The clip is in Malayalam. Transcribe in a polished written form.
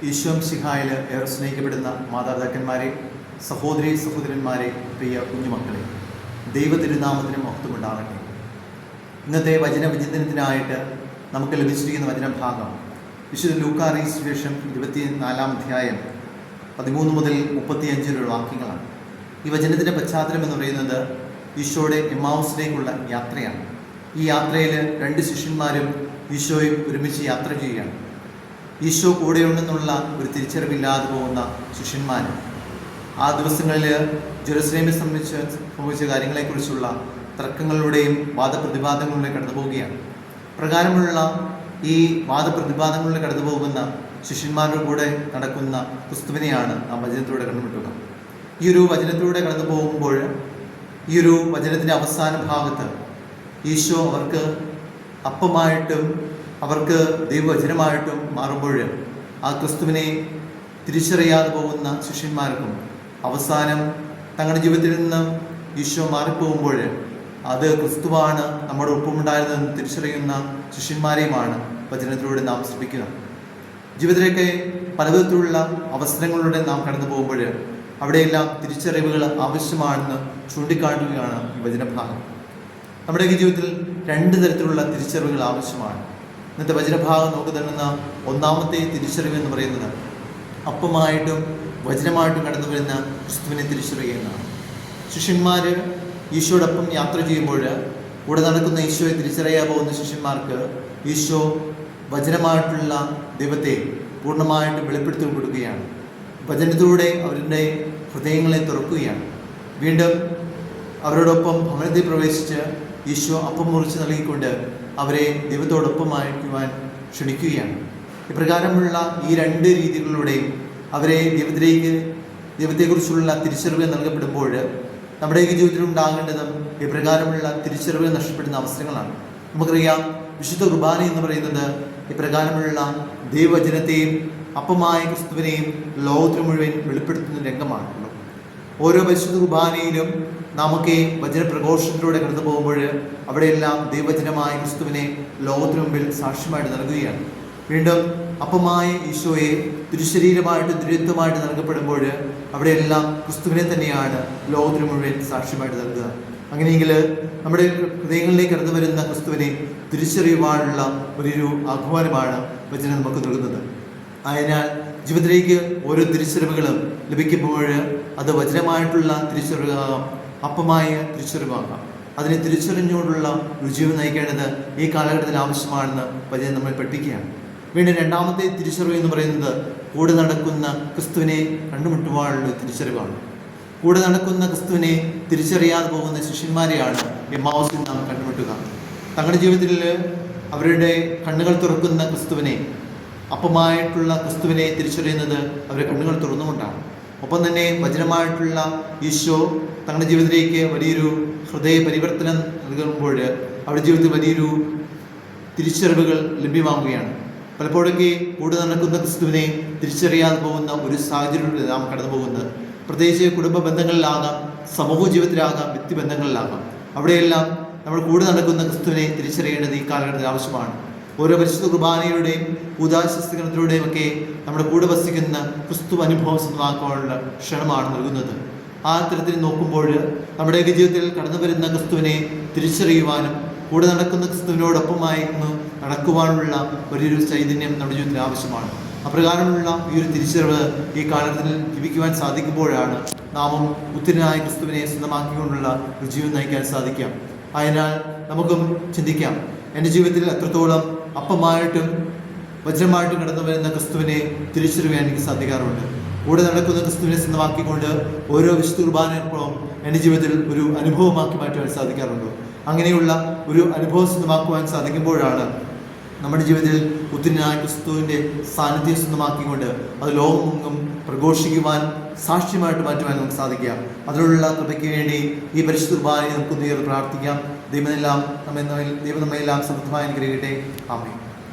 ഈശോംശിഹായിൽ ഏറെ സ്നേഹിക്കപ്പെടുന്ന മാതാപിതാക്കന്മാരെ, സഹോദരി സഹോദരന്മാരെ, പ്രിയ കുഞ്ഞുമക്കളെ, ദൈവതിരുനാമത്തിന് മഹത്വമുണ്ടാകട്ടെ. ഇന്നത്തെ വചനവിചിന്തനത്തിനായിട്ട് നമുക്ക് ലഭിച്ചിരിക്കുന്ന വചനഭാഗം വിശുദ്ധ ലൂക്കാ സുവിശേഷം 24-ാം അധ്യായം 13 മുതൽ 35 വാക്യങ്ങളാണ്. ഈ വചനത്തിൻ്റെ പശ്ചാത്തലം എന്ന് പറയുന്നത് ഈശോയുടെ എമ്മാവുസിലേക്കുള്ള യാത്രയാണ്. ഈ യാത്രയിൽ 2 ശിഷ്യന്മാരും ഈശോയും ഒരുമിച്ച് യാത്ര ചെയ്യുകയാണ്. ഈശോ കൂടെയുണ്ടെന്നുള്ള ഒരു തിരിച്ചറിവില്ലാതെ പോകുന്ന ശിഷ്യന്മാർ ആ ദിവസങ്ങളിൽ ജെറുസലേമിനെ സംബന്ധിച്ച് സംഭവിച്ച കാര്യങ്ങളെക്കുറിച്ചുള്ള തർക്കങ്ങളിലൂടെയും വാദപ്രതിവാദങ്ങളിലൂടെയും കടന്നു പോവുകയാണ്. പ്രകാരമുള്ള ഈ വാദപ്രതിവാദങ്ങളിലൂടെ കടന്നു പോകുന്ന ശിഷ്യന്മാരുടെ കൂടെ നടക്കുന്ന ക്രിസ്തുവിനെയാണ് ആ വചനത്തിലൂടെ കണ്ടുമുട്ടുക. ഈ ഒരു വചനത്തിലൂടെ കടന്നു പോകുമ്പോൾ ഈ ഒരു വചനത്തിൻ്റെ അവസാന ഭാഗത്ത് ഈശോ അവർക്ക് അപ്പമായിട്ടും അവർക്ക് ദൈവവചനമായിട്ടും മാറുമ്പോൾ ആ ക്രിസ്തുവിനെ തിരിച്ചറിയാതെ പോകുന്ന ശിഷ്യന്മാർക്കും അവസാനം തങ്ങളുടെ ജീവിതത്തിൽ നിന്ന് ഈശോ മാറിപ്പോകുമ്പോൾ അത് ക്രിസ്തുവാണ് നമ്മുടെ ഒപ്പമുണ്ടായിരുന്നതെന്ന് തിരിച്ചറിയുന്ന ശിഷ്യന്മാരെയുമാണ് വചനത്തിലൂടെ നാം ശ്രമിക്കുക. ജീവിതത്തിലേക്ക് പലവിധത്തിലുള്ള അവസരങ്ങളിലൂടെ നാം കടന്നു പോകുമ്പോൾ അവിടെയെല്ലാം തിരിച്ചറിവുകൾ ആവശ്യമാണെന്ന് ചൂണ്ടിക്കാട്ടുകയാണ് ഈ വചനഭാഗം. നമ്മുടെ ജീവിതത്തിൽ 2 തരത്തിലുള്ള തിരിച്ചറിവുകൾ ആവശ്യമാണ്. ഇന്നത്തെ വചനഭാഗം നമുക്ക് തരുന്ന ഒന്നാമത്തെ തിരിച്ചറിവ് എന്ന് പറയുന്നത് അപ്പമായിട്ടും വചനമായിട്ടും കടന്നു വരുന്ന ക്രിസ്തുവിനെ തിരിച്ചറിയുന്നതാണ്. ശിഷ്യന്മാർ ഈശോടൊപ്പം യാത്ര ചെയ്യുമ്പോൾ കൂടെ നടക്കുന്ന ഈശോയെ തിരിച്ചറിയാൻ പോകുന്ന ശിഷ്യന്മാർക്ക് ഈശോ വചനമായിട്ടുള്ള ദൈവത്തെ പൂർണ്ണമായിട്ടും വെളിപ്പെടുത്തി കൊടുക്കുകയാണ്. വചനത്തിലൂടെ അവരുടെ ഹൃദയങ്ങളെ തുറക്കുകയാണ്. വീണ്ടും അവരോടൊപ്പം ഭവനത്തിൽ പ്രവേശിച്ച് ഈശോ അപ്പം മുറിച്ച് നൽകിക്കൊണ്ട് അവരെ ദൈവത്തോടൊപ്പമായിരിക്കുവാൻ ക്ഷണിക്കുകയാണ്. ഇപ്രകാരമുള്ള ഈ 2 രീതികളിലൂടെയും അവരെ ദൈവത്തെക്കുറിച്ചുള്ള തിരിച്ചറിവ് നൽകപ്പെടുമ്പോൾ നമ്മുടെ ജീവിതത്തിൽ ഉണ്ടാകേണ്ടതും ഇപ്രകാരമുള്ള തിരിച്ചറിവ് നഷ്ടപ്പെടുന്ന അവസരങ്ങളാണ്. നമുക്കറിയാം, വിശുദ്ധ കുർബാന എന്ന് പറയുന്നത് ഇപ്രകാരമുള്ള ദൈവവചനത്തെയും അപ്പമായ ക്രിസ്തുവിനെയും ലോകത്തിന് മുഴുവൻ വെളിപ്പെടുത്തുന്ന രംഗമാണല്ലോ. ഓരോ പരിശുദ്ധ കുർബാനയിലും നമുക്ക് വചനപ്രഘോഷത്തിലൂടെ കടന്നു പോകുമ്പോൾ അവിടെയെല്ലാം ദൈവവചനമായ ക്രിസ്തുവിനെ ലോകത്തിനു മുമ്പിൽ സാക്ഷ്യമായിട്ട് നൽകുകയാണ്. വീണ്ടും അപ്പമായ ഈശോയെ തിരുശരീരമായിട്ട് ദുരിതമായിട്ട് നൽകപ്പെടുമ്പോൾ അവിടെയെല്ലാം ക്രിസ്തുവിനെ തന്നെയാണ് ലോകത്തിനു മുഴുവൻ സാക്ഷ്യമായിട്ട് നൽകുക. അങ്ങനെയെങ്കിൽ നമ്മുടെ ഹൃദയങ്ങളിലേക്ക് കടന്നു വരുന്ന ക്രിസ്തുവിനെ തിരിച്ചറിയുവാനുള്ള ഒരു ആഹ്വാനമാണ് വചനം നമുക്ക് നൽകുന്നത്. അതിനാൽ ജീവിതത്തിലേക്ക് ഓരോ തിരിച്ചറിവുകളും ലഭിക്കുമ്പോൾ അത് വചനമായിട്ടുള്ള തിരിച്ചറിവാകാം, അപ്പമായ തിരിച്ചറിവാകാം. അതിനെ തിരിച്ചറിഞ്ഞുകൊണ്ടുള്ള ജീവിതം നയിക്കേണ്ടത് ഈ കാലഘട്ടത്തിൽ ആവശ്യമാണെന്ന് വചനം നമ്മെ പഠിപ്പിക്കുകയാണ്. വീണ്ടും 2ാമത്തെ തിരിച്ചറിവ് എന്ന് പറയുന്നത് കൂടെ നടക്കുന്ന ക്രിസ്തുവിനെ കണ്ടുമുട്ടുവാനുള്ള തിരിച്ചറിവാണ്. കൂടെ നടക്കുന്ന ക്രിസ്തുവിനെ തിരിച്ചറിയാതെ പോകുന്ന ശിഷ്യന്മാരെയാണ് എമ്മാവുസിൽ നാം കണ്ടുമുട്ടുക. തങ്ങളുടെ ജീവിതത്തിൽ അവരുടെ കണ്ണുകൾ തുറക്കുന്ന ക്രിസ്തുവിനെ, അപ്പമായിട്ടുള്ള ക്രിസ്തുവിനെ തിരിച്ചറിയുന്നത് അവരുടെ കണ്ണുകൾ തുറന്നുകൊണ്ടാണ്. ഒപ്പം തന്നെ വചനമായിട്ടുള്ള ഈശോ തങ്ങളുടെ ജീവിതത്തിലേക്ക് വലിയൊരു ഹൃദയ പരിവർത്തനം നൽകുമ്പോൾ അവരുടെ ജീവിതത്തിൽ വലിയൊരു തിരിച്ചറിവുകൾ ലഭ്യമാവുകയാണ്. പലപ്പോഴൊക്കെ കൂടെ നടക്കുന്ന ക്രിസ്തുവിനെ തിരിച്ചറിയാതെ പോകുന്ന ഒരു സാഹചര്യത്തിലൂടെ നാം കടന്നു പോകുന്നത്. പ്രത്യേകിച്ച് കുടുംബ ബന്ധങ്ങളിലാകാം, സമൂഹ ജീവിതത്തിലാകാം, വ്യക്തിബന്ധങ്ങളിലാകാം. അവിടെയെല്ലാം നമ്മൾ കൂടെ നടക്കുന്ന ക്രിസ്തുവിനെ തിരിച്ചറിയേണ്ടത് ഈ കാലഘട്ടത്തിൽ ആവശ്യമാണ്. ഓരോ പരിശുദ്ധ കുർബാനയുടെയും ഉദാശസ്തികരണത്തിലൂടെയും ഒക്കെ നമ്മുടെ കൂടെ വസിക്കുന്ന ക്രിസ്തു അനുഭവം സ്വന്തമാക്കാനുള്ള ക്ഷണമാണ് നൽകുന്നത്. ആ തരത്തിൽ നോക്കുമ്പോൾ നമ്മുടെ ജീവിതത്തിൽ കടന്നു വരുന്ന ക്രിസ്തുവിനെ തിരിച്ചറിയുവാനും കൂടെ നടക്കുന്ന ക്രിസ്തുവിനോടൊപ്പമായിരുന്നു നടക്കുവാനുള്ള വലിയൊരു ചൈതന്യം നമ്മുടെ ജീവിതത്തിൽ ആവശ്യമാണ്. അപ്രകാരമുള്ള ഈ ഒരു തിരിച്ചറിവ് ഈ കാലഘട്ടത്തിൽ ജീവിക്കുവാൻ സാധിക്കുമ്പോഴാണ് നാമും ഉത്തരനായ ക്രിസ്തുവിനെ സ്വന്തമാക്കിക്കൊണ്ടുള്ള ഒരു ജീവിതം നയിക്കാൻ സാധിക്കാം. അതിനാൽ നമുക്കും ചിന്തിക്കാം, എൻ്റെ ജീവിതത്തിൽ എത്രത്തോളം അപ്പമായിട്ടും വജ്രമായിട്ടും കടന്നു വരുന്ന ക്രിസ്തുവിനെ തിരിച്ചറിയാൻ എനിക്ക് സാധിക്കാറുണ്ട്. കൂടെ നടക്കുന്ന ക്രിസ്തുവിനെ സ്വന്തമാക്കിക്കൊണ്ട് ഓരോ വിശുദ്ധ കുർബാനയോടൊപ്പം എൻ്റെ ജീവിതത്തിൽ ഒരു അനുഭവമാക്കി മാറ്റുവാൻ സാധിക്കാറുണ്ട്. അങ്ങനെയുള്ള ഒരു അനുഭവം സ്വന്തമാക്കുവാൻ സാധിക്കുമ്പോഴാണ് നമ്മുടെ ജീവിതത്തിൽ ഉത്തരനായ ക്രിസ്തുവിൻ്റെ സാന്നിധ്യം സ്വന്തമാക്കിക്കൊണ്ട് അത് ലോകമെങ്ങും പ്രഘോഷിക്കുവാൻ, സാക്ഷ്യമായിട്ട് മാറ്റുവാൻ നമുക്ക് സാധിക്കുക. അതിനുള്ള കൃപയ്ക്ക് വേണ്ടി ഈ പരിശുദ്ധ കുർബാനയെ നമുക്ക് പ്രാർത്ഥിക്കാം. ദൈവം നമ്മെല്ലാം സമൃദ്ധമായി അനുഗ്രഹിക്കട്ടെ. ആമേൻ.